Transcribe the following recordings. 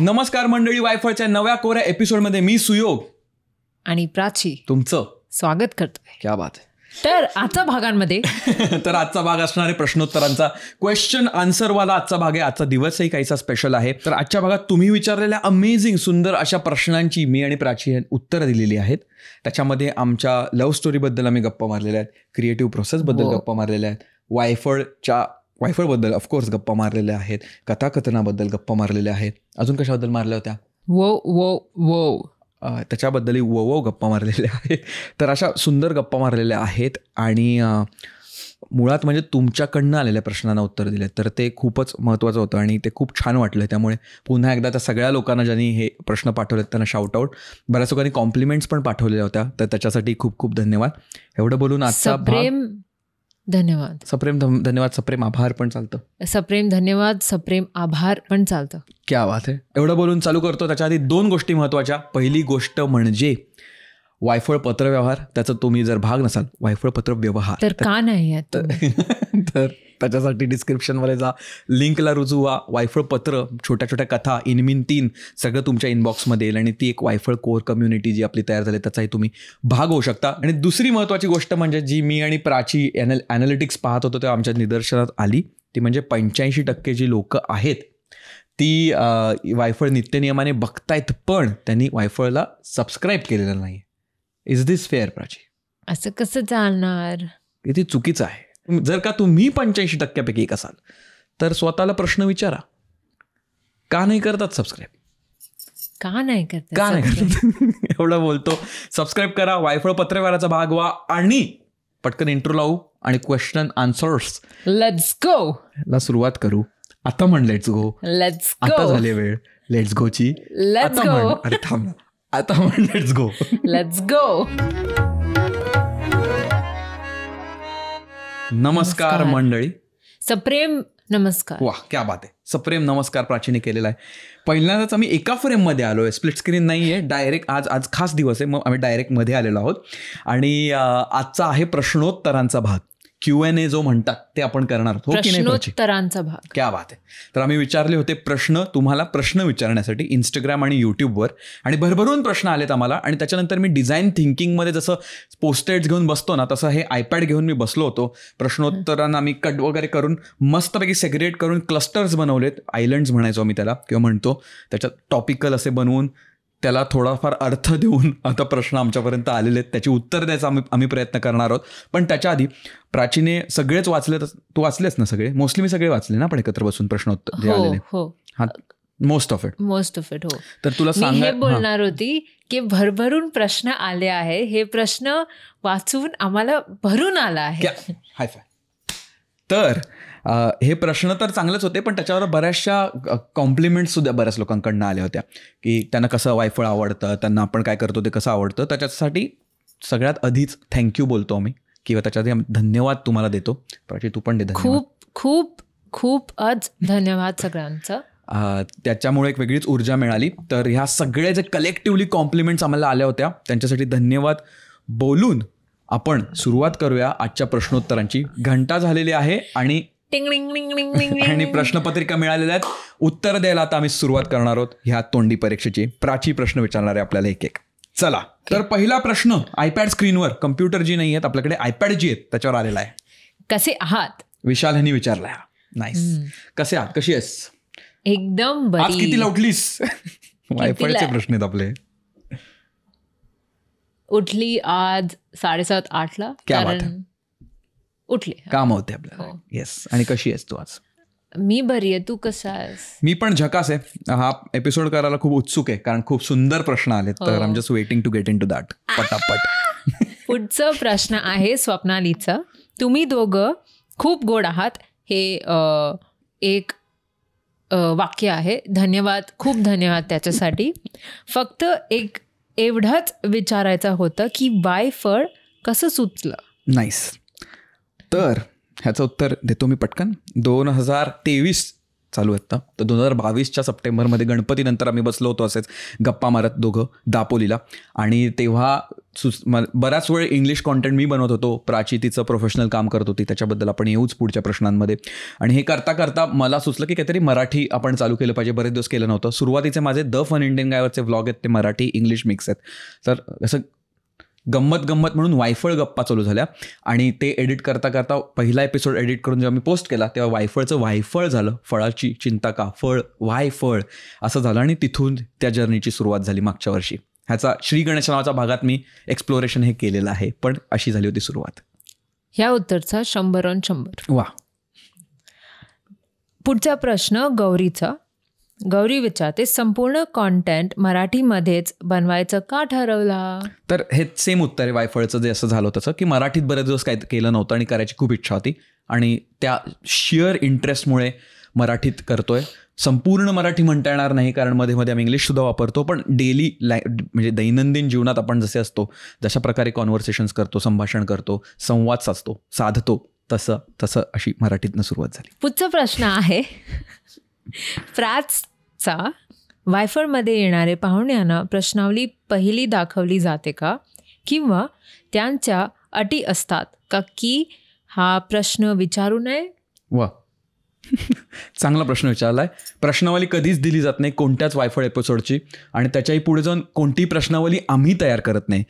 नमस्कार मंडळी, वायफळच्या नव्या कोऱ्या एपिसोडमध्ये मी सुयोग आणि प्राची तुमचं स्वागत करतोय. क्या बात आहे. तर आजच्या भागांमध्ये तर आजचा भाग असणार आहे प्रश्नोत्तरांचा, क्वेश्चन आन्सरवाला आजचा भाग आहे. आजचा दिवसही काहीसा स्पेशल आहे. तर आजच्या भागात तुम्ही विचारलेल्या अमेझिंग सुंदर अशा प्रश्नांची मी आणि प्राची उत्तरं दिलेली आहेत. त्याच्यामध्ये आमच्या लव्ह स्टोरीबद्दल आम्ही गप्पा मारलेल्या आहेत, क्रिएटिव्ह प्रोसेसबद्दल गप्पा मारलेल्या आहेत, वायफळबद्दल ऑफकोर्स गप्पा मारलेल्या आहेत, कथाकथनाबद्दल गप्पा मारलेल्या आहेत. अजून कशाबद्दल मारल्या होत्या? त्याच्याबद्दलही गप्पा मारलेल्या आहेत. तर अशा सुंदर गप्पा मारलेल्या आहेत आणि मुळात म्हणजे तुमच्याकडनं आलेल्या प्रश्नांना उत्तर दिले. तर ते खूपच महत्त्वाचं होतं आणि ते खूप छान वाटलं. त्यामुळे पुन्हा एकदा त्या सगळ्या लोकांना ज्यांनी हे प्रश्न पाठवलेत त्यांना शाउटआउट. बऱ्याच लोकांनी कॉम्प्लिमेंट्स पण पाठवलेल्या होत्या, तर त्याच्यासाठी खूप खूप धन्यवाद. एवढं बोलून आजचा धन्यवाद. सप्रेम धन्यवाद. सप्रेम आभार पण चालतं. सप्रेम धन्यवाद, सप्रेम आभार पण चालतं. क्या बात आहे. एवढं बोलून चालू करतो. त्याच्या आधी 2 गोष्टी महत्त्वाच्या. पहिली गोष्ट म्हणजे वायफळ पत्रव्यवहार. त्याचा तुम्ही जर भाग नसाल, वायफळ पत्र व्यवहार तर का नाही तर त्याच्यासाठी डिस्क्रिप्शनमध्ये जा, लिंकला रुजू व्हा. वायफळ पत्र, छोट्या छोट्या कथा, इनमीन 3 सगळं तुमच्या इनबॉक्समध्ये येईल आणि ती एक वायफळ कोर कम्युनिटी जी आपली तयार झाली त्याचाही तुम्ही भाग होऊ शकता. आणि दुसरी महत्त्वाची गोष्ट म्हणजे जी मी आणि प्राची ॲनालिटिक्स पाहत होतो तेव्हा आमच्या निदर्शनात आली, ती म्हणजे 85% जी लोक आहेत ती वायफळ नित्यनियमाने बघतायत, पण त्यांनी वायफळला सबस्क्राईब केलेलं नाही. Is this fair Prachi? असं कसं चालणार? किती चुकीचं आहे. जर का तुम्ही 85% एक असाल तर स्वतःला प्रश्न विचारा, का नाही करतात सबस्क्राईब? का नाही करतात? एवढं बोलतो. सबस्क्राईब करा, वायफळ पत्रव्यवहाराचा भाग व्हा आणि पटकन इंट्रो लावू आणि क्वेश्चन आन्सर्स लेट्स गो ला सुरुवात करू. आता म्हण लेट्स गो. आता झाली वेळ लेट्स गोची. Let's go. अरे थांब, आता म्हण लेट्स गो. Let's go. नमस्कार मंडळी. सप्रेम नमस्कार. वा, क्या बात आहे. सप्रेम नमस्कार प्राचीने केलेला आहे. पहिल्यांदाच आम्ही एका फ्रेममध्ये आलो आहे, स्प्लिट स्क्रीन नाही आहे. डायरेक्ट आज खास दिवस आहे, मग आम्ही डायरेक्टमध्ये आलेलो आहोत. आणि आजचा आहे प्रश्नोत्तरांचा भाग. Q&A जो म्हणतात ते आपण करणार आहोत. प्रश्नोत्तरांचा भाग. क्या बात आहे. तर आम्ही विचारले होते प्रश्न तुम्हाला, प्रश्न विचारण्यासाठी इंस्टाग्राम आणि यूट्यूबवर, आणि भरभरून प्रश्न आलेत आम्हाला. आणि त्याच्यानंतर मी डिझाईन थिंकिंगमध्ये जसं पोस्टेट्स घेऊन बसतो ना, तसं हे आयपॅड घेऊन मी बसलो होतो. प्रश्नोत्तरांना मी कट वगैरे करून मस्तपैकी सेग्रेट करून क्लस्टर्स बनवलेत. आयलंड्स म्हणायचो आम्ही त्याला, किंवा म्हणतो. त्याच्यात टॉपिकल असे बनवून त्याला थोडाफार अर्थ देऊन आता प्रश्न आमच्यापर्यंत आलेले आहेत. त्याची उत्तर द्यायचा आम्ही प्रयत्न करणार आहोत. पण त्याच्या आधी प्राचीने सगळेच वाचले. तू वाचलेस ना सगळे? मोस्टली मी सगळे वाचले ना, आपण एकत्र बसून प्रश्नोत्तर जे आलेले. हा, मोस्ट ऑफ इट. हो. तर तुला हे बोलणार होती की भरभरून प्रश्न आले आहे. हे प्रश्न वाचून आम्हाला भरून आला आहे. हाय फाय. तर हे प्रश्न तर चांगलेच होते, पण त्याच्यावर बऱ्याचशा कॉम्प्लिमेंट्स सुद्धा बऱ्याच लोकांकडनं आल्या होत्या की त्यांना कसं वायफळ आवडतं, त्यांना आपण काय करतो ते कसं आवडतं. त्याच्यासाठी सगळ्यात आधीच थँक्यू बोलतो आम्ही, किंवा त्याच्याआधी धन्यवाद तुम्हाला देतो. प्राची तू पण दे. खूप खूप खूप आज धन्यवाद सगळ्यांचं. त्याच्यामुळे एक वेगळीच ऊर्जा मिळाली. तर ह्या सगळ्या जे कलेक्टिव्हली कॉम्प्लिमेंट्स आम्हाला आल्या होत्या त्यांच्यासाठी धन्यवाद बोलून आपण सुरुवात करूया आजच्या प्रश्नोत्तरांची. घंटा झालेली आहे आणि प्रश्नपत्रिका मिळालेल्या आहेत. उत्तर द्यायला आता आम्ही सुरुवात करणार आहोत ह्या तोंडी परीक्षेची. प्राची प्रश्न विचारणार आहे आपल्याला एक एक. चला, तर पहिला प्रश्न आयपॅड स्क्रीनवर, कम्प्युटर जी नाही आहेत आपल्याकडे, आयपॅड जी आहेत त्याच्यावर आलेला आहे. कसे आहात? विशाल यांनी विचारलाय. नाईस. कसे आहात? कशी आहेस? एकदम बरी. आज कितीला उठलीस? वायफळचे प्रश्न आहेत आपले. उठली आज 7:30-8ला. उठले, काम होते आपल्याला. येस. आणि कशी आहेस तू आज? मी बरी आहे. तू कसा आहेस? मी पण झकास आहे. हा एपिसोड करायला खूप उत्सुक आहे कारण खूप सुंदर प्रश्न आले. तर I am just waiting to get into that. पटापट. पुढचं प्रश्न आहे स्वप्नालीचा. तुम्ही दोघं खूप गोड आहात. हे एक वाक्य आहे. धन्यवाद, खूप धन्यवाद त्याच्यासाठी. फक्त एक एवढंच विचारायचं होतं की वायफळ कसं सुचलं? नाईस. तर ह्याचं उत्तर देतो मी पटकन. 2023 चालू आहेत. तर 2022च्या सप्टेंबरमध्ये गणपतीनंतर आम्ही बसलो होतो असेच गप्पा मारत दोघं दापोलीला. आणि तेव्हा बराच वेळ इंग्लिश कॉन्टेंट मी बनवत होतो, प्राची तिचं प्रोफेशनल काम करत होती, त्याच्याबद्दल आपण येऊच पुढच्या प्रश्नांमध्ये. आणि हे करता करता मला सुचलं की काहीतरी मराठी आपण चालू केलं पाहिजे, बरेच दिवस केलं नव्हतं. सुरुवातीचे माझे द फन इंडियन गायवरचे व्लॉग आहेत ते मराठी इंग्लिश मिक्स आहेत. तर असं गंमत म्हणून वायफळ गप्पा चालू झाल्या आणि ते एडिट करता करता पहिला एपिसोड एडिट करून जेव्हा मी पोस्ट केला तेव्हा वायफळचं वायफळ झालं, फळाची चिंता का, फळ वायफळ असं झालं. आणि तिथून त्या जर्नीची सुरुवात झाली मागच्या वर्षी. ह्याचा श्री गणेश नावाच्या भागात मी एक्सप्लोरेशन हे केलेलं आहे, पण अशी झाली होती सुरुवात. ह्या उत्तरचा 100/100. वा. पुढचा प्रश्न गौरीचा. गौरी विचारते, संपूर्ण कॉन्टेंट मराठीमध्येच बनवायचं का ठरवला? तर हे सेम उत्तर आहे वायफळचं जे असं झालं होतं की मराठीत बरेच दिवस काही केलं नव्हतं आणि करायची खूप इच्छा होती आणि त्या शिअर इंटरेस्टमुळे मराठीत करतोय. संपूर्ण मराठी म्हणता येणार नाही कारण मध्ये मध्ये आम्ही इंग्लिशसुद्धा वापरतो, पण डेली म्हणजे दैनंदिन जीवनात आपण जसे असतो, जशा प्रकारे कॉन्व्हर्सेशन्स करतो, संभाषण करतो, संवाद साधतो तसं अशी मराठीतनं सुरुवात झाली. पुढचा प्रश्न आहे प्राचचा. वायफळमध्ये येणारे पाहुण्यांना प्रश्नावली पहिली दाखवली जाते का, किंवा त्यांच्या अटी असतात का की हा प्रश्न विचारू नये? वा, चांगला प्रश्न विचारलाय. प्रश्नावली कधीच दिली जात नाही कोणत्याच वायफळ एपिसोडची, आणि त्याच्याही पुढे जाऊन कोणतीही प्रश्नावली आम्ही तयार करत नाही.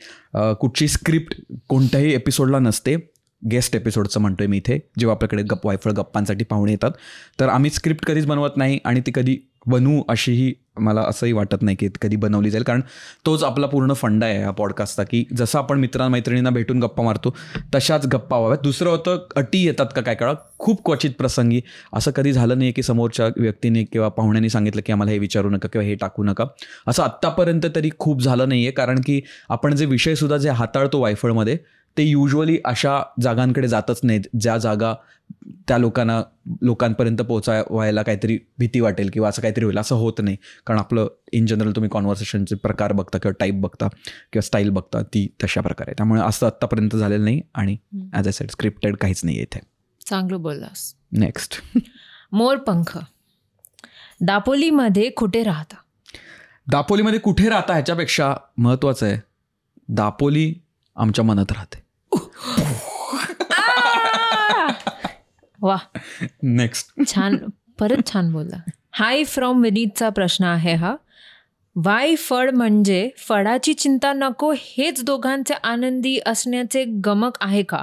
कुठची स्क्रिप्ट कोणत्याही एपिसोडला नसते. गेस्ट एपिसोडचं म्हणतोय मी इथे, जेव्हा आपल्याकडे वायफळ गप्पांसाठी पाहुणे येतात, तर आम्ही स्क्रिप्ट कधीच बनवत नाही आणि ती कधी बनवू अशीही मला असंही वाटत नाही की कधी बनवली जाईल, कारण तोच आपला पूर्ण फंडा आहे या पॉडकास्टचा, की जसं आपण मित्रांमैत्रिणींना भेटून गप्पा मारतो तशाच गप्पा व्हाव्यात. दुसरं होतं, अटी येतात का काय काळात, खूप क्वचित प्रसंगी. असं कधी झालं नाही की समोरच्या व्यक्तीने किंवा पाहुण्यांनी सांगितलं की आम्हाला हे विचारू नका किंवा हे टाकू नका. असं आत्तापर्यंत तरी खूप झालं नाही आहे, कारण की आपण जे विषयसुद्धा जे हाताळतो वायफळमध्ये ते युजली अशा जागांकडे जातच नाहीत ज्या जागा त्या लोकांपर्यंत पोहोचायला काहीतरी भीती वाटेल किंवा असं काहीतरी होईल, असं होत नाही. कारण आपलं इन जनरल तुम्ही कॉन्व्हर्सेशनचे प्रकार बघता किंवा टाईप बघता किंवा स्टाईल बघता, ती तशा प्रकारे. त्यामुळे असं आत्तापर्यंत झालेलं नाही आणि ॲज अ सेड स्क्रिप्टेड काहीच नाही इथे. चांगलं बोललास. नेक्स्ट. मोरपंख. दापोलीमध्ये कुठे राहता? दापोलीमध्ये कुठे राहता ह्याच्यापेक्षा महत्त्वाचं आहे, दापोली आमच्या मनात राहते. वा, नेक्स्ट. छान, परत छान बोलला. हाय फ्रॉम विनीतचा प्रश्न आहे हा. वायफळ म्हणजे फळाची चिंता नको हेच दोघांचे आनंदी असण्याचे गमक आहे का?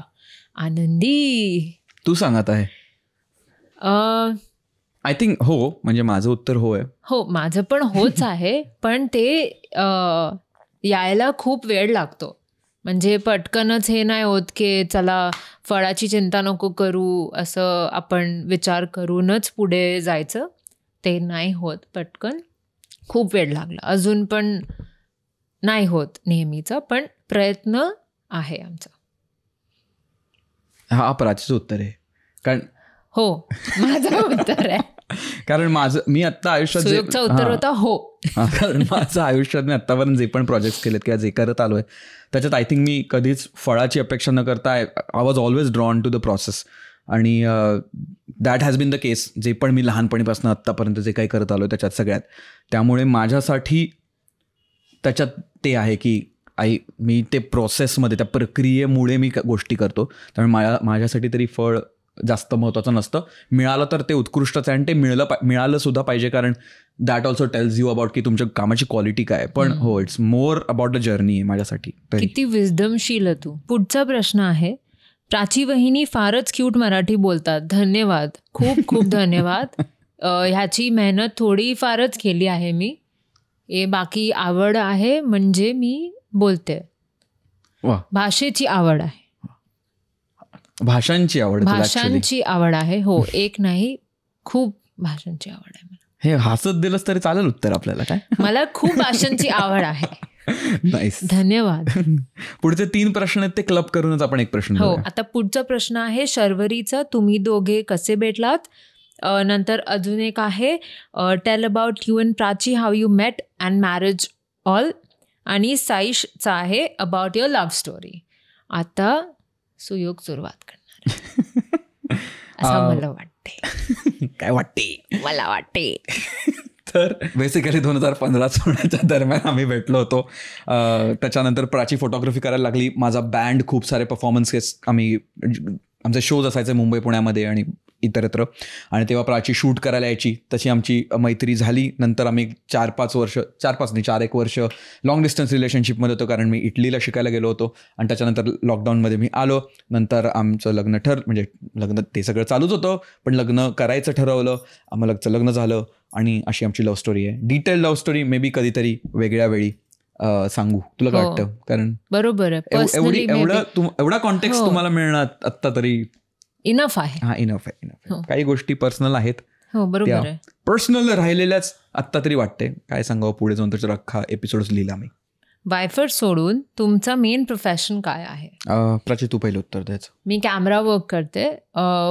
आनंदी तू सांगत आहे. आय थिंक हो, म्हणजे माझं उत्तर हो आहे. हो, माझं पण होच आहे, पण ते यायला खूप वेळ लागतो. म्हणजे पटकनच हे नाही होत की चला फळाची चिंता नको करू असं आपण विचार करूनच पुढे जायचं. ते नाही होत पटकन, खूप वेळ लागला. अजून पण नाही होत नेहमीचा, पण प्रयत्न आहे आमचा. हा प्राचीचं उत्तर आहे. कारण हो, माझं उत्तर आहे. कारण मी आत्ता आयुष्यात सुयोगचं उत्तर होता हो. कारण माझं आयुष्यात मी आत्तापर्यंत जे पण प्रोजेक्ट्स केलेत किंवा जे करत आलोय त्याच्यात आय थिंक मी कधीच फळाची अपेक्षा न करता I was always drawn to the process. आणि that has been the case जे पण मी लहानपणीपासून आत्तापर्यंत जे काही करत आलो त्याच्यात सगळ्यात. त्यामुळे माझ्यासाठी त्याच्यात ते आहे की मी ते प्रोसेसमध्ये, त्या प्रक्रियेमुळे मी गोष्टी करतो. त्यामुळे माझ्यासाठी तरी फळ जास्त महत्त्वाचं नसतं. मिळालं तर ते उत्कृष्टच आहे आणि ते मिळालं सुद्धा पाहिजे, कारण that also tells you about की तुमच्या कामाची क्वालिटी काय. पण हो, it's more about the journey आहे माझ्यासाठी. किती विजडमशील तू. पुढचा प्रश्न आहे. प्राची वहिनी फारच क्यूट मराठी बोलतात. धन्यवाद, खूप खूप धन्यवाद. ह्याची मेहनत थोडी फारच केली आहे मी. बाकी आवड आहे म्हणजे मी बोलते. भाषेची आवड आहे, भाषांची आवड आहे. हो, एक नाही, खूप भाषांची आवड आहे मला. हे हसत दिलंस तरी चालेल उत्तर आपल्याला. काय, मला खूप भाषांची आवड आहे. नाईस, धन्यवाद. पुढचे 3 प्रश्न आहेत ते क्लब करूनच आपण एक प्रश्न. हो, आता पुढचा प्रश्न आहे शर्वरीचा. तुम्ही दोघे कसे भेटलात? नंतर अजून एक आहे tell about you and Prachi, how you met and marriage all. आणि साईशचा आहे अबाउट युअर लव्ह स्टोरी. आता सुयोग सुरुवात करणार असं मला वाटतं. काय वाटते मला वाटते. तर बेसिकली 2015-16च्या दरम्यान आम्ही भेटलो होतो. त्याच्यानंतर प्राची फोटोग्राफी करायला लागली. माझा बँड खूप सारे परफॉर्मन्सेस आमचे शोज असायचे मुंबई पुण्यामध्ये आणि इतरत्र, आणि तेव्हा प्राची शूट करायला यायची. तशी आमची मैत्री झाली. नंतर आम्ही 4-1 वर्ष लॉंग डिस्टन्स रिलेशनशिपमध्ये होतो, कारण मी इटलीला शिकायला गेलो होतो आणि त्याच्यानंतर लॉकडाऊनमध्ये मी आलो. नंतर आमचं लग्न ते सगळं चालूच होतं, पण लग्न करायचं ठरवलं, आम्हाला लग्न झालं आणि अशी आमची लव्ह स्टोरी आहे. Detail love story may be कधीतरी वेगळ्या वेळी सांगू. तुला काय वाटतं? कारण बरोबर एवढा कॉन्टेक्स्ट तुम्हाला मिळणार आत्ता तरी इनफ आहे. हा, इनफ आहे. काही गोष्टी पर्सनल आहेत, बरोबर, पर्सनल राहिलेल्याच आत्ता तरी वाटते. काय सांगावं, पुढे जाऊन त्याच्यावर अख्खा एपिसोडच लिहिला मी. वायफळ सोडून तुमचा मेन प्रोफेशन काय आहे? प्राची, तू पहिलं उत्तर द्यायचं. मी कॅमेरा वर्क करते,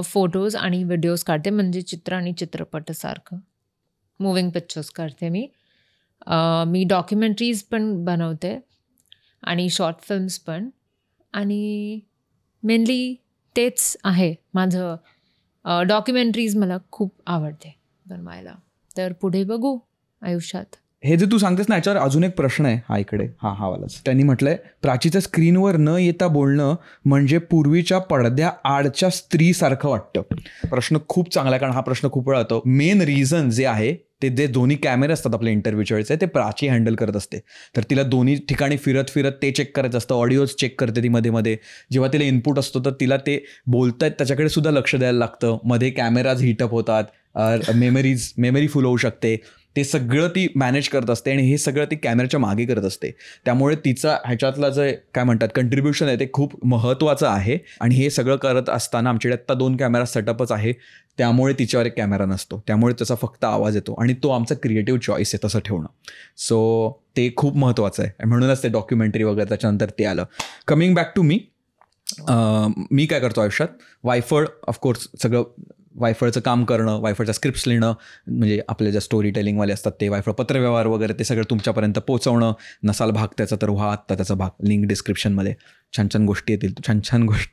फोटोज आणि व्हिडिओज काढते, म्हणजे चित्र आणि चित्रपटासारखं मुव्हिंग पिक्चर्स करते मी डॉक्युमेंटरीज पण बनवते आणि शॉर्ट फिल्म्स पण, आणि मेनली तेच आहे माझं. डॉक्युमेंटरीज मला खूप आवडते बनवायला, तर पुढे बघू आयुष्यात. हे जे तू सांगतेस ना, याच्यावर अजून एक प्रश्न आहे हा इकडे. वालाच त्यांनी म्हटलंय, प्राचीचं स्क्रीनवर न येता बोलणं म्हणजे पूर्वीच्या पडद्या आडच्या स्त्रीसारखं वाटतं. प्रश्न खूप चांगला आहे, कारण हा प्रश्न खूप वेळा होतो. मेन रिझन जे आहे ते जे दोन्ही कॅमेरे असतात आपल्या इंटरव्ह्यूच्या वेळेचे, ते प्राची हँडल करत असते. तर तिला दोन्ही ठिकाणी फिरत ते चेक करायचं असतं. ऑडिओज चेक करते ती मध्ये. जेव्हा तिला इनपुट असतो तर तिला ते बोलतायत त्याच्याकडे सुद्धा लक्ष द्यायला लागतं. मध्ये कॅमेराज हिटअप होतात, मेमरी फुल होऊ शकते. ते सगळं ती मॅनेज करत असते आणि हे सगळं ती कॅमेऱ्याच्या मागे करत असते. त्यामुळे तिचा ह्याच्यातलं जे काय म्हणतात कंट्रीब्युशन आहे ते खूप महत्त्वाचं आहे. आणि हे सगळं करत असताना आमच्याकडे आत्ता 2 कॅमेरा सेटअपच आहे, त्यामुळे तिच्यावर एक कॅमेरा नसतो, त्यामुळे त्याचा फक्त आवाज येतो. आणि तो आमचा क्रिएटिव्ह चॉईस आहे तसं ठेवणं. सो ते खूप महत्त्वाचं आहे, म्हणूनच ते डॉक्युमेंटरी वगैरे त्याच्यानंतर ते आलं. कमिंग बॅक टू मी काय करतो आयुष्यात. वायफळ ऑफकोर्स सगळं वायफळचं काम करणं, वायफळच्या स्क्रिप्ट्स लिहिणं, म्हणजे आपले ज्या स्टोरी टेलिंगवाले असतात ते, वायफळ पत्रव्यवहार वगैरे ते सगळं तुमच्यापर्यंत पोहोचवणं. नसाल भाग त्याचा तर व्हा आत्ता त्याचा भाग, लिंक डिस्क्रिप्शनमध्ये. छान गोष्टी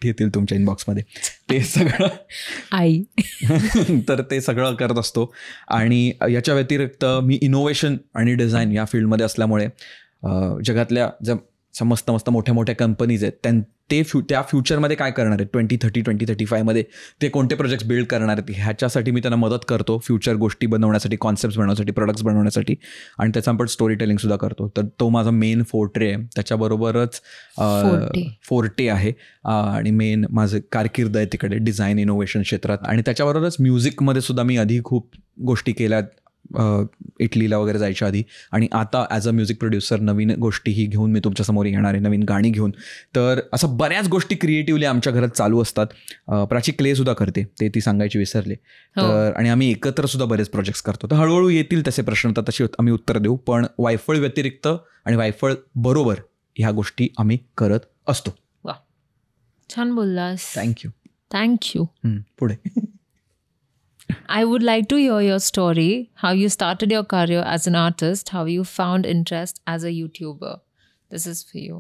येतील तुमच्या इनबॉक्समध्ये. ते सगळं तर ते सगळं करत असतो. आणि याच्या व्यतिरिक्त मी इनोव्हेशन आणि डिझाईन या फील्डमध्ये असल्यामुळे जगातल्या ज्या मस्त मोठ्या कंपनीज आहेत त्या फ्युचरमध्ये काय करणार आहेत, 2030, 2035मध्ये ते कोणते प्रोजेक्ट्स बिल्ड करणार आहेत, ह्याच्यासाठी मी त्यांना मदत करतो. फ्युचर गोष्टी बनवण्यासाठी, कॉन्सेप्ट्स बनवण्यासाठी, प्रोडक्ट्स बनवण्यासाठी, आणि त्याचा आपण स्टोरी टेलिंगसुद्धा करतो. तर तो माझा मेन फोर्टे आहे. त्याच्याबरोबरच फोर्टे आहे आणि मेन माझं कारकीर्द आहे तिकडे डिझाईन इनोव्हेशन क्षेत्रात. आणि त्याच्याबरोबरच म्युझिकमध्ये सुद्धा मी आधी खूप गोष्टी केल्यात, इटलीला वगैरे जायच्या आधी. आणि आता ॲज अ म्युझिक प्रोड्युसर नवीन गोष्टीही घेऊन मी तुमच्यासमोर येणार आहे, नवीन गाणी घेऊन. तर असं बऱ्याच गोष्टी क्रिएटिव्हली आमच्या घरात चालू असतात. प्राची क्लेसुद्धा करते, ते ती सांगायची विसरले. तर आणि आम्ही एकत्र सुद्धा बरेच प्रोजेक्ट्स करतो. तर हळूहळू येतील तसे प्रश्न, तर तशी आम्ही उत्तर देऊ. पण वायफळ व्यतिरिक्त आणि वायफळ बरोबर ह्या गोष्टी आम्ही करत असतो. वा, छान बोललास. थँक्यू. पुढे I would like to hear your story, how you started your career as an artist, how you found interest as a YouTuber. This is for you.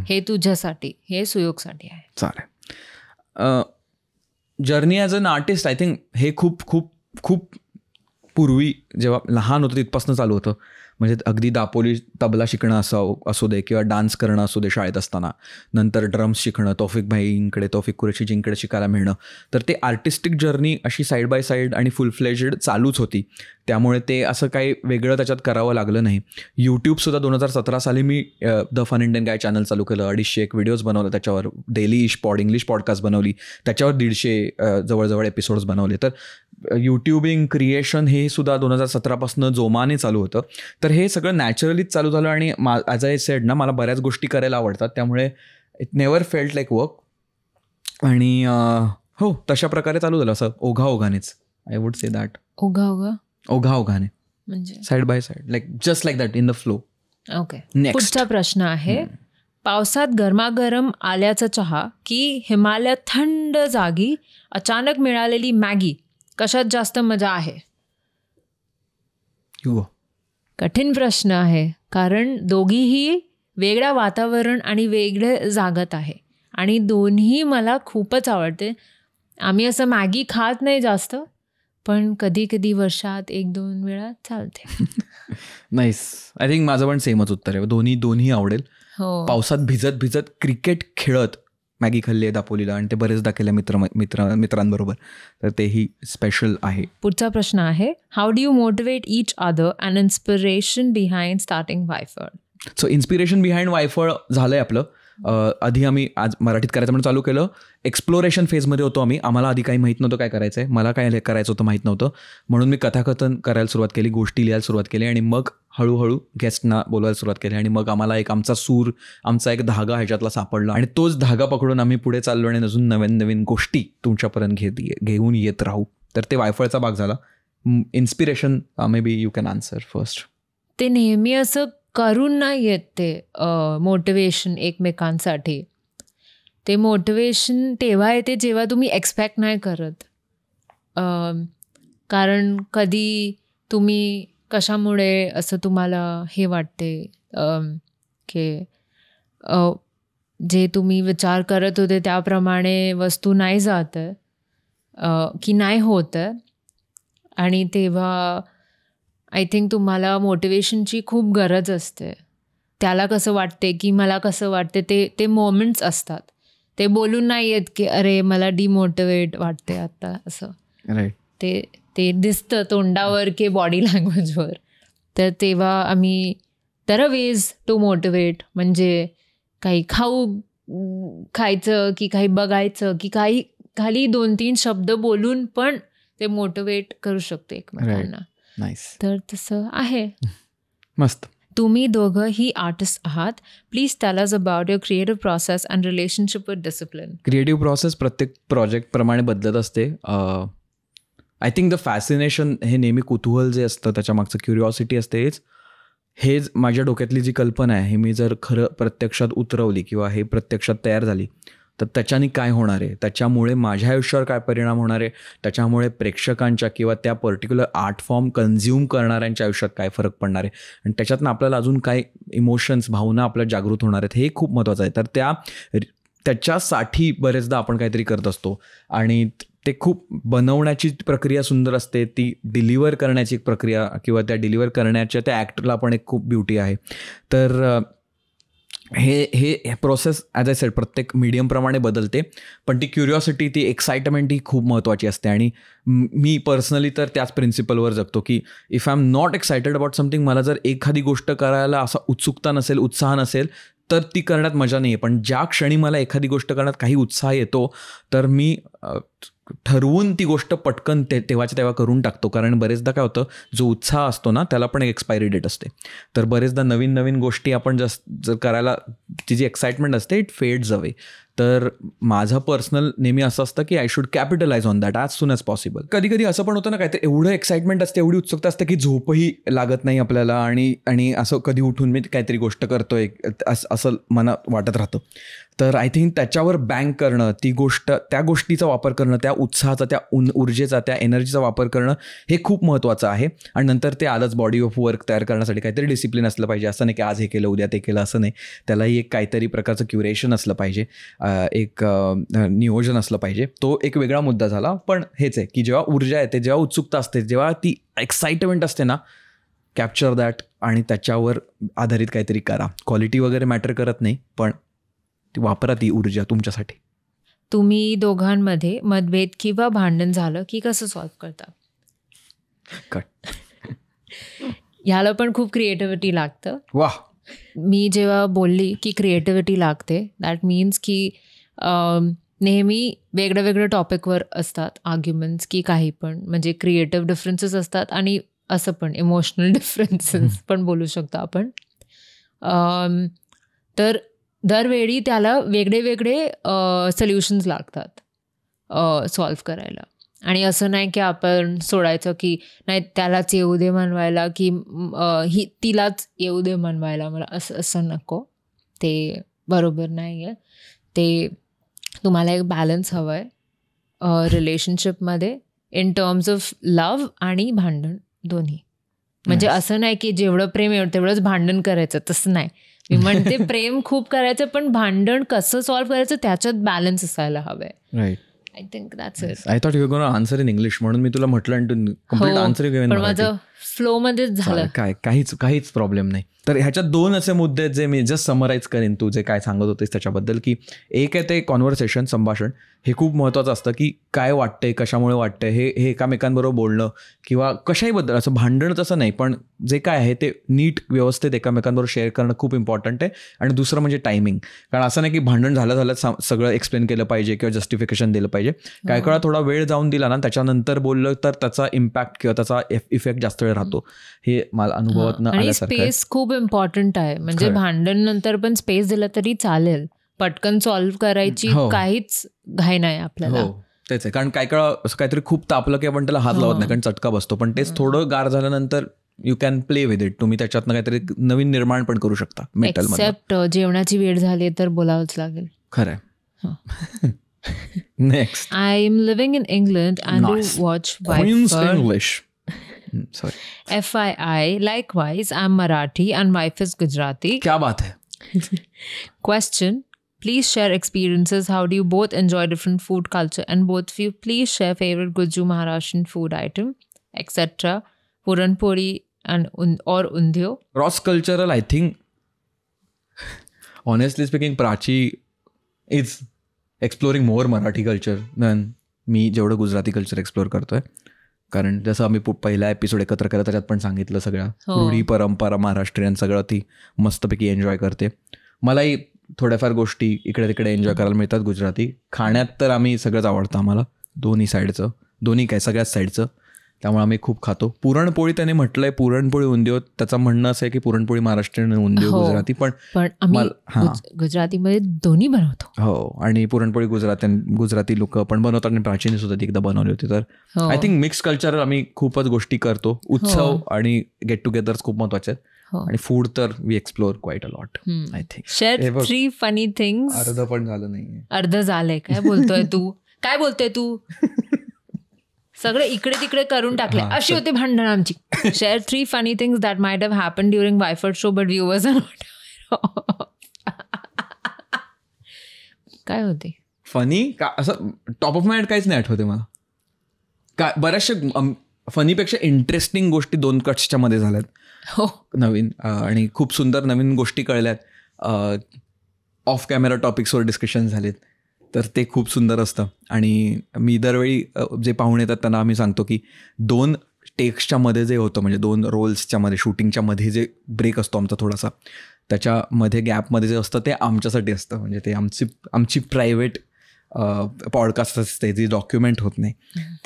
हे तुझ्यासाठी, हे सुयोगसाठी आहे. चालेल. Journey as an artist I think हे खूप पूर्वी जेव्हा लहान होतं तिथपासून चालू होतं. म्हणजे अगदी दापोली तबला शिकणं असू दे किंवा डान्स करणं असू दे शाळेत असताना, नंतर ड्रम्स शिकणं, तौफिक कुरेशीजींकडे शिकायला मिळणं. तर ते आर्टिस्टिक जर्नी अशी साईड बाय साईड आणि फुल फ्लेजेड चालूच होती. त्यामुळे ते असं काही वेगळं त्याच्यात करावं लागलं नाही. यूट्यूबसुद्धा 2017 साली मी the fun Indian guy channel चालू केलं. 250 व्हिडिओज बनवलं, त्याच्यावर डेली इंग्लिश पॉडकास्ट बनवली, त्याच्यावर 150 जवळजवळ एपिसोड्स बनवले. तर यूट्यूबिंग क्रिएशन हे सुद्धा 2017 जोमाने चालू होतं. तर हे सगळं नॅचरलीच चालू झालं. आणि ॲज आय सेड ना, मला बऱ्याच गोष्टी करायला आवडतात, त्यामुळे it never felt like work. आणि हो, तशा प्रकारे चालू झालं, असं ओघानेच. I would say that. ओघाने म्हणजे side by side, like just like that in the flow. Okay. पुढचा प्रश्न आहे, पावसात गरमागरम आल्याचा चहा की हिमालयात थंड जागी अचानक मिळालेली मॅगी, कशात जास्त मजा आहे? कठीण प्रश्न आहे, कारण दोघीही वेगळं वातावरण आणि वेगळे जागत आहे आणि दोन्ही मला खूपच आवडते. आम्ही असं मॅगी खात नाही जास्त, पण कधी कधी वर्षात 1-2 वेळा चालते. नाईस. आय थिंक माझं पण सेमच उत्तर आहे. दोन्ही आवडेल. हो. पावसात भिजत क्रिकेट खेळत मॅगी खाल्ली आहे दापोलीला, आणि ते बरेचदा केलं मित्रांबरोबर, तर तेही स्पेशल आहे. पुढचा प्रश्न आहे, how do you motivate each other and inspiration behind starting वायफळ? सो इन्स्पिरेशन बिहाइंड वायफळ झालं आहे आपलं. आधी आम्ही आज मराठीत करायचं म्हणून चालू केलं. एक्सप्लोरेशन फेजमध्ये होतो आम्ही. आम्हाला आधी काही माहीत नव्हतं काय करायचं आहे. मला काय करायचं होतं माहीत नव्हतं, म्हणून मी कथाकथन करायला सुरुवात केली, गोष्टी लिहायला सुरुवात केली, आणि मग हळूहळू गेस्टना बोलवायला सुरुवात केली, आणि मग आम्हाला आमचा सूर, आमचा एक धागा ह्याच्यातला सापडला, आणि तोच धागा पकडून आम्ही पुढे चाललो आणि अजून नवीन गोष्टी तुमच्यापर्यंत घेऊन येत राहू. तर ते वायफळचा भाग झाला. Inspiration may be you can answer first. ते नेहमी असं करून नाही येत ते मोटिवेशन एकमेकांसाठी. ते मोटिवेशन तेव्हा येते जेव्हा तुम्ही एक्सपेक्ट नाही करत. कारण कधी तुम्ही कशामुळे असं तुम्हाला हे वाटते की जे तुम्ही विचार करत होते त्याप्रमाणे वस्तू नाही जात आहे की नाही होत आहे, आणि तेव्हा आय थिंक तुम्हाला मोटिवेशनची खूप गरज असते. त्याला कसं वाटते की मला कसं वाटते ते मोमेंट्स असतात. ते बोलून नाही येत की अरे मला डिमोटिवेट वाटते आता असं. राईट. ते दिसतं तोंडावर की बॉडी लँग्वेजवर. तर तेव्हा आम्ही तर वेज टू मोटिवेट, म्हणजे काही खायचं की काही बघायचं की काही खाली 2-3 शब्द बोलून पण ते मोटिवेट करू शकतो एकमेकांना. नाईस. तर तसं आहे. मस्त. तुम्ही दोघं ही आर्टिस्ट आहात. Please tell us about your creative process and relationship with discipline. Creative process प्रत्येक प्रोजेक्टप्रमाणे बदलत असते. आय थिंक द फॅसिनेशन, हे नेहमी कुतूहल जे असतं त्याच्या मागचं क्युरिओसिटी असते, हेच माझ्या डोक्यातली जी कल्पना आहे, हे मी जर खरं प्रत्यक्षात उतरवली किंवा हे प्रत्यक्षात तयार झाली तर त्याच्याने काय होणार आहे, त्याच्यामुळे माझ्या आयुष्यावर काय परिणाम होणार आहे, त्याच्यामुळे प्रेक्षकांच्या किंवा त्या पर्टिक्युलर आर्ट फॉर्म कन्झ्युम करणाऱ्यांच्या आयुष्यात काय फरक पडणार आहे, आणि त्याच्यातनं आपल्याला अजून काय इमोशन्स, भावना आपल्या जागृत होणार आहेत, हे खूप महत्त्वाचं आहे. तर त्याच्यासाठी बरेचदा आपण काहीतरी करत असतो, आणि ते खूप बनवण्याची प्रक्रिया सुंदर असते, ती डिलिव्हर करण्याची प्रक्रिया किंवा त्या डिलिव्हर करण्याच्या त्या ॲक्टरला पण एक खूप ब्युटी आहे. तर हे प्रोसेस ॲज आय सेड प्रत्येक मीडियमप्रमाणे बदलते, पण ती क्युरिओसिटी, ती एक्साइटमेंट ही खूप महत्त्वाची असते. आणि मी पर्सनली तर त्याच प्रिन्सिपलवर जगतो की if I am not excited about something, मला जर एखादी गोष्ट करायला असा उत्सुकता नसेल, उत्साह नसेल, तर ती करण्यात मजा नाही आहे. पण ज्या क्षणी मला एखादी गोष्ट करण्यात काही उत्साह येतो तर मी ठरवून ती गोष्ट पटकन तेव्हाच्या तेव्हा करून टाकतो. कारण बरेचदा काय होतं, जो उत्साह असतो ना त्याला पण एक एक्सपायरी डेट असते. तर बरेचदा नवीन गोष्टी आपण जर करायला ती जी एक्साइटमेंट असते इट फेड्स अवे. तर माझं पर्सनल नेहमी असं असतं की I should capitalise on that as soon as possible. कधी असं पण होतं ना, काहीतरी एवढं एक्साइटमेंट असते, एवढी उत्सुकता असते की झोपही लागत नाही आपल्याला, आणि असं कधी उठून मी काहीतरी गोष्ट करतोय असं मनात वाटत राहतं. तर आय थिंक त्याच्यावर बँक करणं, त्या गोष्टीचा वापर करणं, त्या उत्साहाचा, त्या ऊर्जेचा, त्या एनर्जीचा वापर करणं हे खूप महत्त्वाचं आहे. आणि नंतर ते आलंच बॉडी ऑफ वर्क तयार करण्यासाठी काहीतरी डिसिप्लिन असलं पाहिजे. असं नाही की आज हे केलं उद्या ते केलं, असं नाही. त्यालाही एक काहीतरी प्रकारचं क्युरेशन असलं पाहिजे, एक नियोजन असलं पाहिजे. तो एक वेगळा मुद्दा झाला. पण हेच आहे की जेव्हा ऊर्जा येते, जेव्हा उत्सुकता असते, जेव्हा ती एक्साइटमेंट असते ना, कॅप्चर दॅट आणि त्याच्यावर आधारित काहीतरी करा. क्वालिटी वगैरे मॅटर करत नाही, पण वापरा ती ऊर्जा तुमच्यासाठी. तुम्ही दोघांमध्ये मतभेद किंवा भांडण झालं की कसं सॉल्व्ह करता? ह्याला पण खूप क्रिएटिव्हिटी लागतं. वाह. मी जेव्हा बोलली की क्रिएटिव्हिटी लागते, दॅट मीन्स की नेहमी वेगळं टॉपिकवर असतात आर्ग्युमेंट्स की काही पण, म्हणजे क्रिएटिव्ह डिफरन्सेस असतात आणि असं पण इमोशनल डिफरन्सेस पण बोलू शकतो आपण. तर दरवेळी त्याला वेगळे सोल्युशन्स लागतात सॉल्व्ह करायला. आणि असं नाही की आपण सोडायचं की नाही त्यालाच येऊ दे म्हणवायला की तिलाच येऊ दे म्हणवायला, मला असं नको, ते बरोबर नाही आहे. ते तुम्हाला एक बॅलन्स हवं आहे रिलेशनशिपमध्ये इन टर्म्स ऑफ लव्ह आणि भांडण दोन्ही. म्हणजे असं नाही की जेवढं प्रेम तेवढंच भांडण करायचं, तसं नाही. मी म्हणते प्रेम खूप करायचं, पण भांडण कसं सॉल्व्ह करायचं त्याच्यात बॅलन्स असायला हवं आहे. I think that's it. I thought you gonna answer in English म्हणून मी तुला म्हटलं कम्प्लीट आन्सर पण माझं फ्लो मध्येच झालं. काहीच प्रॉब्लेम नाही. तर ह्याच्यात 2 असे मुद्दे जे मी जस्ट समराईज करेन तू जे काय सांगत होतेस त्याच्याबद्दल, की एक आहे ते कॉन्व्हर्सेशन, संभाषण. हे खूप महत्त्वाचं असतं की काय वाटतंय, कशामुळे वाटतंय, हे एकामेकांबरोबर बोलणं किंवा कशाही बद्दल असं भांडण तसं नाही, पण जे काय आहे ते नीट व्यवस्थित एकामेकांबरोबर शेअर करणं खूप इम्पॉर्टंट आहे. आणि दुसरं म्हणजे टायमिंग. कारण असं नाही की भांडण झालं सगळं एक्सप्लेन केलं पाहिजे किंवा जस्टिफिकेशन दिलं पाहिजे. काही काळा थोडा वेळ जाऊन दिला ना, त्याच्यानंतर बोललं तर त्याचा इम्पॅक्ट किंवा त्याचा इफेक्ट जास्त वेळ राहतो. हे मला अनुभवात आल्यासारखं. स्पेस खूप इम्पॉर्टंट आहे. म्हणजे भांडण नंतर पण स्पेस दिला तरी चालेल. पटकन सॉल्व्ह करायची काहीच घाई नाही आपल्याला. तेच आहे. कारण काही काळ असं काहीतरी खूप तापलं की आपण त्याला हात लावत नाही, कारण चटका बसतो. पण तेच थोडं गार झाल्यानंतर you can play with it. तुम्ही त्याच्यातनं काहीतरी नवीन निर्माण पण करू शकता. एक्सेप्ट जेवणाची वेळ झाली तर बोलावंच लागेल. खरंय. Next. I am living in England and do watch English. Sorry. FYI, likewise, I'm Marathi and wife is Gujarati. क्या बात है. Question. Please share experiences. How do you both enjoy different food culture? And both of you, please share favorite Guju Maharashtrian food item, etc. Puran Puri or Undhyo. Cross cultural, I think. Honestly speaking, Prachi is exploring more Marathi culture than मी जेवढं Gujarati culture explore करतोय. कारण जसं आम्ही पहिला episode एकत्र केला त्याच्यात पण सांगितलं सगळ्या रूढी परंपरा महाराष्ट्रीयन सगळं ती मस्तपैकी एन्जॉय करते. मलाही थोड्याफार गोष्टी इकडे तिकडे एन्जॉय करायला मिळतात गुजराती. खाण्यात तर आम्ही सगळंच आवडतं आम्हाला, सगळ्याच साईडचं. त्यामुळे आम्ही खूप खातो. पुरणपोळी त्याने म्हटलंय पुरणपोळी उंदियो, त्याचं म्हणणं असं आहे की पुरणपोळी महाराष्ट्रीयन उंदियो गुजराती. पण गुजरातीमध्ये दोन्ही बनवतो. हो, आणि पुरणपोळी गुजराती लोक पण बनवतात आणि प्राचीन सुद्धा ती एकदा बनवली होती. तर आय थिंक मिक्स कल्चर आम्ही खूपच गोष्टी करतो. उत्सव आणि गेट टुगेदर्स खूप महत्वाचे आहेत. आणि फूड तर we explore quite a lot. I think. Share 3 funny things. अर्ध पण झालं नाही. अर्ध झालंय. काय बोलतोय तू सगळं इकडे तिकडे करून टाकले. अशी होती भांडण आमची. Share 3 funny things that might have happened during वायफर्ड show but viewers are not. काय होते फनी का असं टॉप ऑफ माइंड काहीच नाही आठवते मला. काय बऱ्याचशा फनीपेक्षा इंटरेस्टिंग गोष्टी 2 कट्सच्या मध्ये झाल्यात. हो, नवीन आणि खूप सुंदर नवीन गोष्टी कळल्यात. ऑफ कॅमेरा टॉपिक्सवर डिस्कशन झालेत. तर ते खूप सुंदर असतं. आणि मी दरवेळी जे पाहुणे येतात त्यांना आम्ही सांगतो की 2 टेक्सच्या मध्ये जे होतं, म्हणजे 2 रोल्सच्या मध्ये शूटिंगच्या मध्ये जे ब्रेक असतो आमचा थोडासा, त्याच्यामध्ये गॅपमध्ये जे असतं ते आमच्यासाठी असतं. म्हणजे ते आमची प्रायव्हेट पॉडकास्ट असते जी डॉक्युमेंट होत नाही.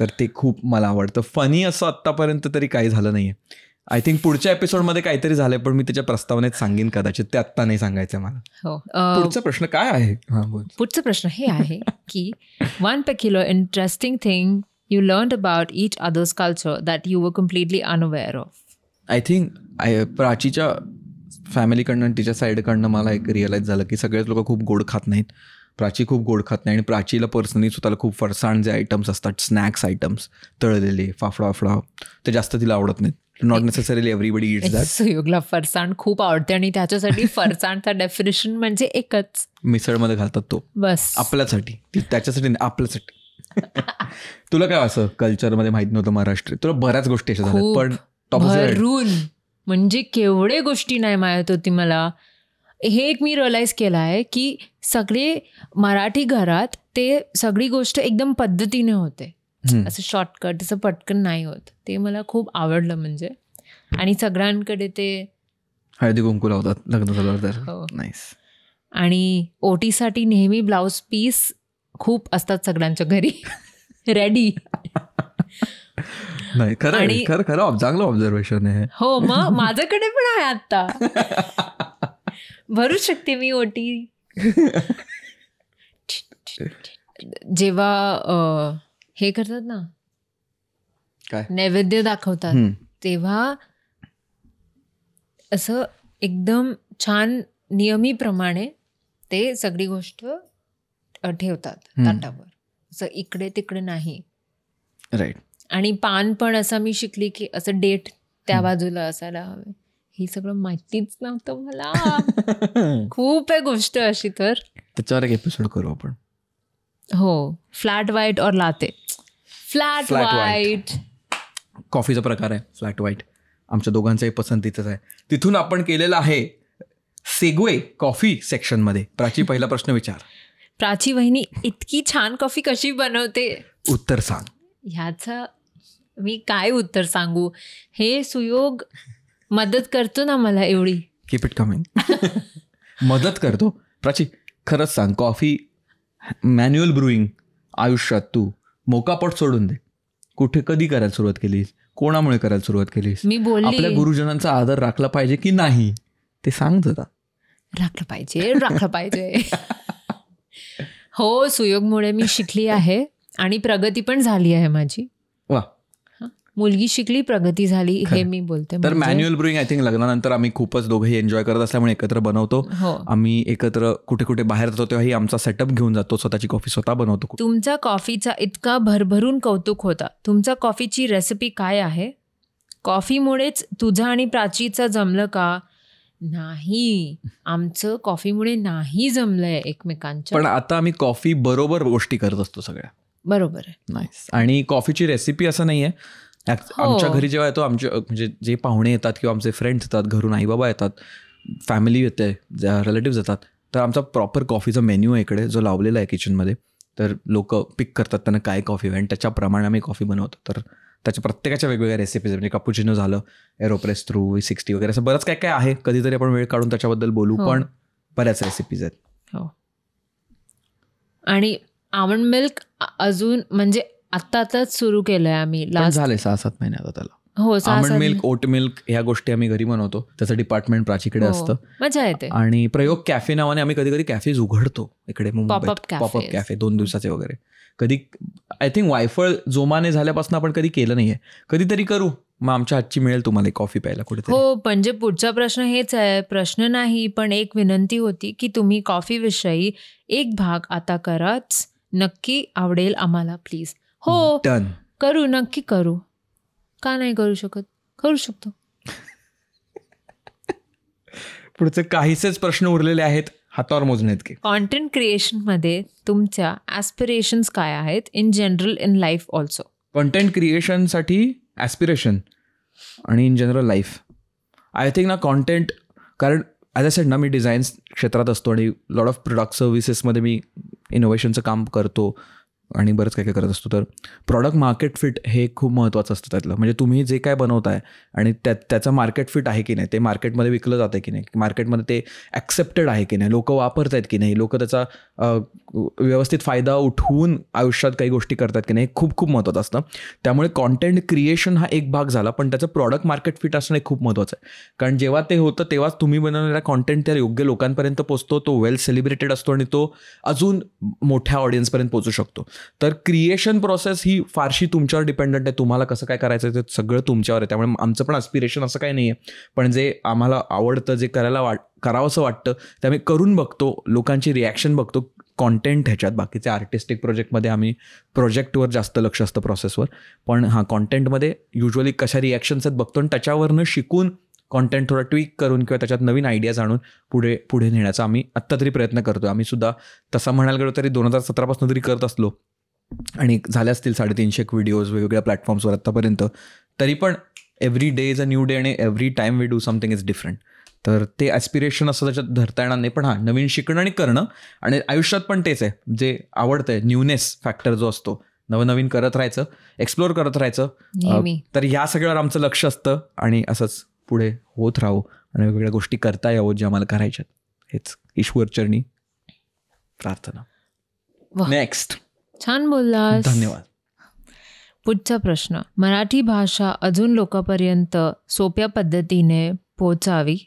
तर ते खूप मला आवडतं. फनी असं आत्तापर्यंत तरी काही झालं नाही आहे. आय थिंक पुढच्या एपिसोडमध्ये काहीतरी झालंय, पण मी त्याच्या प्रस्तावनेत सांगेन कदाचित. ते आत्ता नाही सांगायचं मला. हो. पुढचा प्रश्न काय आहे? पुढचा प्रश्न हे आहे की 1 peculiar interesting thing you learned about each other's culture that you were completely unaware of. I think प्राचीच्या फॅमिलीकडनं आणि तिच्या साईडकडनं मला एक रिअलाईज झालं की सगळेच लोक खूप गोड खात नाहीत. प्राची खूप गोड खात नाही. आणि प्राचीला पर्सनली स्वतःला खूप फरसाण जे आयटम्स असतात, स्नॅक्स आयटम्स, तळलेले फाफडा ते जास्त तिला आवडत नाहीत. Not necessarily everybody it's that. सुयोगला फरसाण खूप आवडते आणि त्याच्यासाठी फरसाणचा डेफिनेशन म्हणजे एकच, मिसळमध्ये घालतात तो. बस आपल्यासाठी, त्याच्यासाठी नाही, आपल्यासाठी. तुला काय असं कल्चरमध्ये माहित नव्हतं महाराष्ट्र? तुला बऱ्याच गोष्टी अशा झाल्या, पण भरून म्हणजे केवढे गोष्टी नाही माहित होती मला. हे एक मी रिअलाइज केलं आहे की सगळे मराठी घरात ते सगळी गोष्ट एकदम पद्धतीने होते. असं शॉर्टकट असं पटकन नाही होत. ते मला खूप आवडलं. म्हणजे आणि सगळ्यांकडे ते हळदी कुंकू लावतात लग्न झाल्यावर तर. नाईस. आणि ओटीसाठी नेहमी ब्लाउज पीस खूप असतात सगळ्यांच्या घरी रेडी. नाही खरं चांगलं ऑब्झर्वेशन आहे. हो, मग माझ्याकडे पण आहे आता. भरू शकते मी ओटी. जेव्हा हे करतात ना, काय नैवेद्य दाखवतात, तेव्हा असं एकदम छान नियमीप्रमाणे ते सगळी गोष्ट ठेवतात ताटावर, असं इकडे तिकडे नाही. राईट. आणि पान पण असं मी शिकली की असं डेट त्या बाजूला असायला हवे. हे सगळं माहितीच नव्हतं मला. खूप आहे गोष्ट अशी. तर त्याच्यावर एक एपिसोड करू आपण. हो, फ्लॅट व्हाईट और लाते. फ्लॅट व्हाईट कॉफीचा प्रकार आहे फ्लॅट व्हाईट. आमच्या दोघांचाही पसंतीचाच आहे. तिथून आपण केलेला आहे सेगवे कॉफी सेक्शनमध्ये. प्राची, पहिला प्रश्न विचार. प्राची वहिनी इतकी छान कॉफी कशी बनवते? उत्तर सांग. ह्याचं मी काय उत्तर सांगू? हे सुयोग मदत करतो ना मला एवढी. Keep it coming. मदत करतो. प्राची, खरंच सांग, कॉफी मॅन्युअल ब्रुईंग आयुष्यात तू मोकापट सोडून दे, कुठे कधी करायला सुरुवात केलीस? कोणामुळे करायला सुरुवात केलीस? मी बोलली आपल्या गुरुजनांचा आदर राखला पाहिजे की नाही ते सांग जरा. राखलं पाहिजे. हो, सुयोगमुळे मी शिकली आहे आणि प्रगती पण झाली आहे माझी. वा. मुलगी शिकली, प्रगती झाली, हे मी बोलते. तर मॅन्युअल ब्रुईंग आय थिंक लग्नानंतर आम्ही खूपच दोघेही एन्जॉय करत असल्यामुळे एकत्र बनवतो. आम्ही एकत्र कुठे कुठे बाहेर जातो तेव्हाही आमचा सेटअप घेऊन जातो, स्वतःची कॉफी स्वतः बनवतो. तुमचा कॉफीचा इतका भरभरून कौतुक होता. तुमचा कॉफीची रेसिपी काय आहे? कॉफीमुळेच तुझं आणि प्राचीचं जमलं का? नाही, आमचं कॉफीमुळे नाही जमलंय एकमेकांच्या. पण आता आम्ही कॉफी बरोबर गोष्टी करत असतो सगळ्या. बरोबर आहे. नाईस. आणि कॉफीची रेसिपी असं नाहीये. आमच्या घरी जेव्हा येतो, आमचे म्हणजे जे पाहुणे येतात किंवा आमचे फ्रेंड्स येतात, घरून आई बाबा येतात, फॅमिली येते, रिलेटिव्स येतात, तर आमचा प्रॉपर कॉफीचा मेन्यू आहे इकडे जो लावलेला आहे किचनमध्ये. तर लोक पिक करतात त्यांना काय कॉफी हवी आणि त्याच्याप्रमाणे आम्ही कॉफी बनवतो. तर त्याच्या प्रत्येकाच्या वेगवेगळ्या रेसिपीज, म्हणजे कॅपुचिनो झालं, एरोप्रेस थ्रू, V60 वगैरे असं बरंच काय काय आहे. कधीतरी आपण वेळ काढून त्याच्याबद्दल बोलू, पण बऱ्याच रेसिपीज आहेत. हो. आणि आमंड मिल्क अजून म्हणजे आत्ताच सुरू केलंय आम्ही. झाले 6-7 महिने आता त्याला. हो, आमंड मिल्क, ओट मिल्क ह्या गोष्टी आम्ही घरी बनवतो. त्याचं डिपार्टमेंट प्राचीकडे असतं. मजा येते. आणि प्रयोग कॅफे नावाने आम्ही कधी कधी कॅफेज उघडतो इकडे मुंबईत. पॉपअप कॅफे 2 दिवसाचे वगैरे. कधी आय थिंक वायफळ जोमाने झाल्यापासून आपण कधी केलं नाहीये. कधीतरी करू. मग आमच्या हातची मिळेल तुम्हाला कॉफी प्यायला कुठेतरी. हो, म्हणजे पुढचा प्रश्न हेच आहे. प्रश्न नाही, पण एक विनंती होती की तुम्ही कॉफी विषयी एक भाग आता कराच. नक्की आवडेल आम्हाला, प्लीज. हो, डन. करू, नक्की करू. का नाही करू शकत? करू शकतो. पुढचे काहीसेच प्रश्न उरलेले आहेत, हातावर मोजण्यात की. कॉन्टेंट क्रिएशनमध्ये तुमच्या ॲस्पिरेशन्स काय आहेत, in general in life also? Content क्रिएशनसाठी ॲस्पिरेशन आणि in general life I think ना कॉन्टेंट, कारण ॲज अ सेड ना मी डिझाईन क्षेत्रात असतो आणि लॉट ऑफ प्रोडक्ट सर्व्हिसेसमध्ये मी इनोव्हेशनचं काम करतो आणि बरंच काय काय करत असतो. तर प्रॉडक्ट मार्केट फिट हे खूप महत्त्वाचं असतं त्यातलं. म्हणजे तुम्ही जे काय बनवताय आणि त्याचं मार्केट फिट आहे की नाही, ते मार्केटमध्ये विकलं जातं की नाही, मार्केटमध्ये ते ॲक्सेप्टेड आहे की नाही, लोक वापरत आहेत की नाही, लोक त्याचा व्यवस्थित फायदा उठवून आयुष्यात काही गोष्टी करतात की नाही, खूप खूप महत्त्वाचं असतं. त्यामुळे कॉन्टेंट क्रिएशन हा एक भाग झाला, पण त्याचं प्रॉडक्ट मार्केट फिट असणं खूप महत्त्वाचं आहे. कारण जेव्हा ते होतं तेव्हाच तुम्ही बनवलेला कॉन्टेंट त्या योग्य लोकांपर्यंत पोचतो, तो वेल सेलिब्रेटेड असतो आणि तो अजून मोठ्या ऑडियन्सपर्यंत पोचू शकतो. तर क्रिएशन प्रोसेस ही फारशी तुमच्यावर डिपेंडंट आहे. तुम्हाला कसं काय करायचं आहे ते सगळं तुमच्यावर आहे. त्यामुळे आमचं पण ॲस्पिरेशन असं काही नाही आहे, पण जे आम्हाला आवडतं, जे करावंसं वाटतं ते आम्ही करून बघतो, लोकांची रिॲक्शन बघतो कॉन्टेंट ह्याच्यात. बाकीचे आर्टिस्टिक प्रोजेक्टमध्ये आम्ही प्रोजेक्टवर जास्त लक्ष असतं, प्रोसेसवर. पण हां, कॉन्टेंटमध्ये युजली कशा रिॲक्शन्स आहेत बघतो आणि त्याच्यावरनं शिकून कॉन्टेंट थोडं ट्विक करून किंवा त्याच्यात नवीन आयडियाज आणून पुढे नेण्याचा आम्ही आत्ता तरी प्रयत्न करतो. आम्ही सुद्धा तसा म्हणायला गेलो तरी 2017 तरी करत असलो आणि झाले असतील 350 व्हिडिओज वेगवेगळ्या प्लॅटफॉर्म्सवर आत्तापर्यंत. तरी पण every day is a new day आणि every time we do something is different. तर ते ॲस्पिरेशन असं त्याच्यात धरता येणार नाही. पण हां, नवीन शिकणं आणि करणं, आणि आयुष्यात पण तेच आहे जे आवडतं आहे, न्यूनेस फॅक्टर जो असतो, नवनवीन करत राहायचं, एक्सप्लोअर करत राहायचं. तर ह्या सगळ्यावर आमचं लक्ष असतं आणि असंच पुढे होत राहू आणि वेगवेगळ्या गोष्टी करता यावं ज्या आम्हाला करायच्यात. हेच ईश्वरचरणी प्रार्थना. नेक्स्ट. छान बोललास, धन्यवाद. पुढचा प्रश्न. मराठी भाषा अजून लोकांपर्यंत सोप्या पद्धतीने पोहोचावी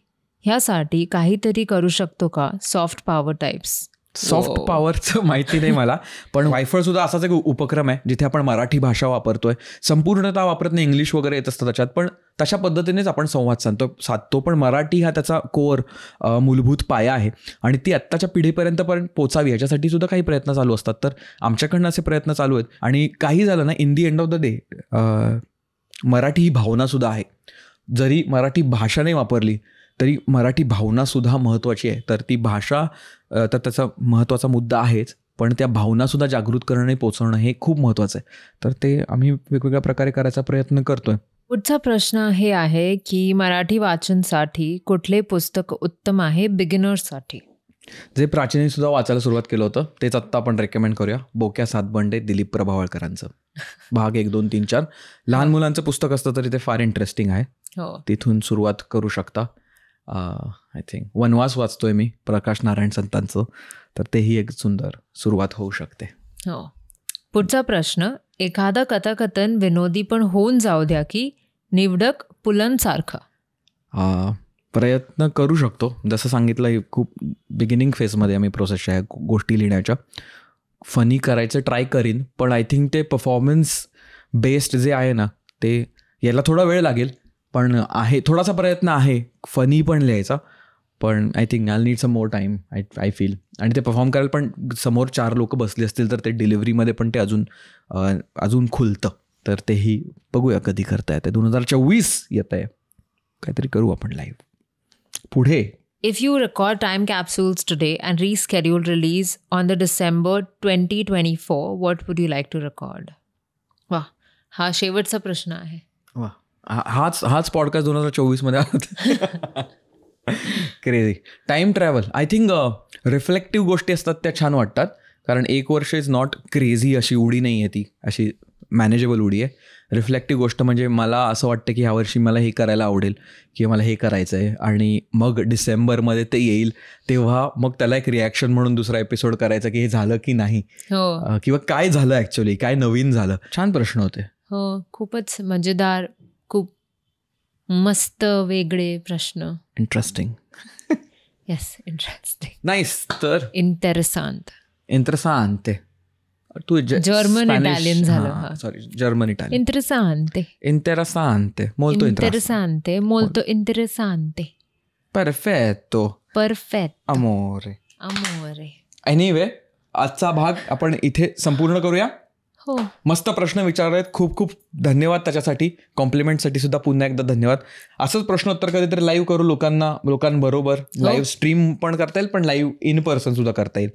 ह्यासाठी काहीतरी करू शकतो का? Soft power types. सॉफ्ट पॉवरचं माहिती नाही मला, पण वायफळ सुद्धा असाच एक उपक्रम आहे जिथे आपण मराठी भाषा वापरतोय. संपूर्णतः वापरत नाही, इंग्लिश वगैरे येत असतं त्याच्यात, पण तशा पद्धतीनेच आपण संवाद साधतो. पण मराठी हा त्याचा कोर मूलभूत पाया आहे आणि ती आत्ताच्या पिढीपर्यंत पोचावी याच्यासाठी सुद्धा काही प्रयत्न चालू असतात. तर आमच्याकडनं असे प्रयत्न चालू आहेत. आणि काही झालं ना, in the end of the day Marathi ही भावनासुद्धा आहे. जरी मराठी भाषा नाही वापरली तरी मराठी भावनासुद्धा महत्त्वाची आहे. तर ती भाषा तर त्याचा महत्त्वाचा मुद्दा आहेच, पण त्या भावनासुद्धा जागृत करणं आणि पोचवणं हे खूप महत्त्वाचं आहे. तर ते आम्ही वेगवेगळ्या प्रकारे करायचा प्रयत्न करतोय. पुढचा प्रश्न हे आहे की मराठी वाचनसाठी कुठले पुस्तक उत्तम आहे बिगिनर्ससाठी? जे प्राचीनही सुद्धा वाचायला सुरुवात केलं होतं तेच आत्ता आपण रेकमेंड करूया. बोक्या सातबंडे दिलीप प्रभावळकरांचं भाग 1, 2, 3, 4. लहान मुलांचं पुस्तक असतं तरी ते फार इंटरेस्टिंग आहे. तिथून सुरुवात करू शकता. आय थिंक वनवास वाचतोय मी प्रकाश नारायण संतांचं, तर तेही एक सुंदर सुरुवात होऊ शकते. हो. पुढचा प्रश्न, एखादं कथाकथन विनोदी पण होऊन जाऊ द्या की निवडक पुलंसारखं? प्रयत्न करू शकतो. जसं सांगितलं खूप बिगिनिंग फेजमध्ये आम्ही प्रोसेसच्या ह्या गोष्टी लिहिण्याच्या. फनी करायचं ट्राय करीन, पण आय थिंक ते परफॉर्मन्स बेस्ड जे आहे ना ते याला थोडा वेळ लागेल, पण आहे थोडासा प्रयत्न आहे फनी पण लिहायचा. पण I think I need some more time I feel. आणि ते परफॉर्म करायला पण समोर 4 लोक बसली असतील तर ते डिलिव्हरीमध्ये पण ते अजून खुलतं. तर तेही बघूया कधी करता येते. 2024 येत आहे, काहीतरी करू आपण लाईव्ह पुढे. If you record time capsules today and reschedule release on the December 2024, what would you like to record? वा, हा शेवटचा प्रश्न आहे. वा, हाच पॉडकास्ट 2024 मध्ये आला. Crazy. Time travel I think reflective गोष्टी असतात त्या छान वाटतात, कारण 1 वर्ष इज नॉट क्रेझी अशी उडी नाही आहे, ती अशी मॅनेजेबल उडी आहे. रिफ्लेक्टिव्ह गोष्ट म्हणजे मला असं वाटतं की ह्यावर्षी मला हे करायला आवडेल किंवा मला हे करायचं आहे, आणि मग डिसेंबरमध्ये ते येईल तेव्हा मग त्याला एक रिॲक्शन म्हणून दुसरा एपिसोड करायचा की हे झालं की नाही, किंवा काय झालं ॲक्च्युली, काय नवीन झालं. छान प्रश्न होते. हो, खूपच मजेदार, खूप मस्त वेगळे प्रश्न. इंटरेस्टिंग. Yes, interesting. नाईस. तर इंटरेसांते. तू जर्मन इटालियन झालं. Sorry, German Italian. Interessante. Molto interessante. Perfetto. Amore. Anyway, आजचा भाग आपण इथे संपूर्ण करूया. हो. मस्त प्रश्न विचारलेत, खूप खूप धन्यवाद त्याच्यासाठी. कॉम्प्लिमेंटसाठी सुद्धा पुन्हा एकदा धन्यवाद. असंच प्रश्नोत्तर कधीतरी लाईव्ह करू लोकांबरोबर. लाईव्ह स्ट्रीम पण करता येईल, पण लाईव्ह इन पर्सन सुद्धा करता येईल.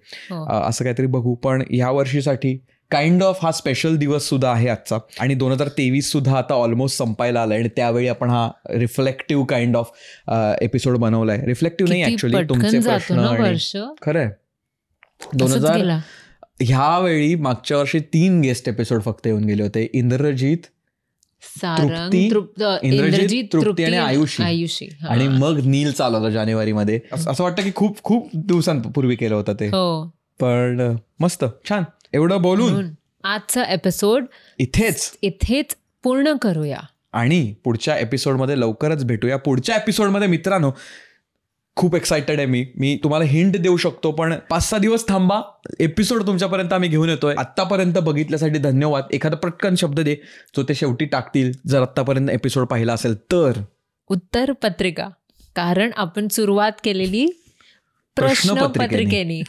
असं काहीतरी बघू. पण ह्या वर्षीसाठी काइंड ऑफ हा स्पेशल दिवस सुद्धा आहे आजचा, आणि 2023 सुद्धा आता ऑलमोस्ट संपायला आलाय, आणि त्यावेळी आपण हा रिफ्लेक्टिव्ह काइंड ऑफ एपिसोड बनवलाय. रिफ्लेक्टिव्ह नाही ऍक्च्युली, तुमचे प्रश्न. खरंय. 2000 ह्यावेळी मागच्या वर्षी 3 गेस्ट एपिसोड फक्त येऊन गेले होते. इंद्रजीत, तृप्ती आणि आयुषी. आणि मग नील चालू होता जानेवारीमध्ये. असं वाटतं की खूप खूप दिवसांपूर्वी केलं होतं ते. पण मस्त, छान. एवढं बोलून आजचा एपिसोड इथेच पूर्ण करूया, आणि पुढच्या एपिसोडमध्ये लवकरच भेटूया. पुढच्या एपिसोडमध्ये मित्रांनो खूप एक्सायटेड आहे मी तुम्हाला हिंट देऊ शकतो, पण 5-6 दिवस थांबा, एपिसोड तुमच्यापर्यंत आम्ही घेऊन येतोय. आत्तापर्यंत बघितल्यासाठी धन्यवाद. एखादा पटकन शब्द दे जो ते शेवटी टाकतील जर आत्तापर्यंत एपिसोड पाहिला असेल तर. उत्तर पत्रिका, कारण आपण सुरुवात केलेली प्रश्नपत्रिकेने.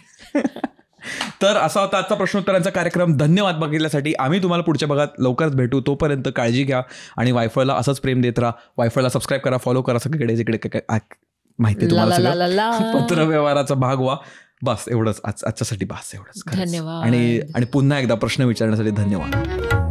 तर असा होता आजचा प्रश्नोत्तरांचा कार्यक्रम. धन्यवाद बघितल्यासाठी. आम्ही तुम्हाला पुढच्या भागात लवकरच भेटू. तोपर्यंत काळजी घ्या आणि वायफायला असंच प्रेम देत राहा. वायफायला सबस्क्राईब करा, फॉलो करा, सगळीकडे जिकडे माहिती तुम्हाला सगळं. पत्रव्यवहाराचा भाग व्हा. बस एवढंच आजच्यासाठी. बस एवढंच. धन्यवाद. आणि पुन्हा एकदा प्रश्न विचारण्यासाठी धन्यवाद.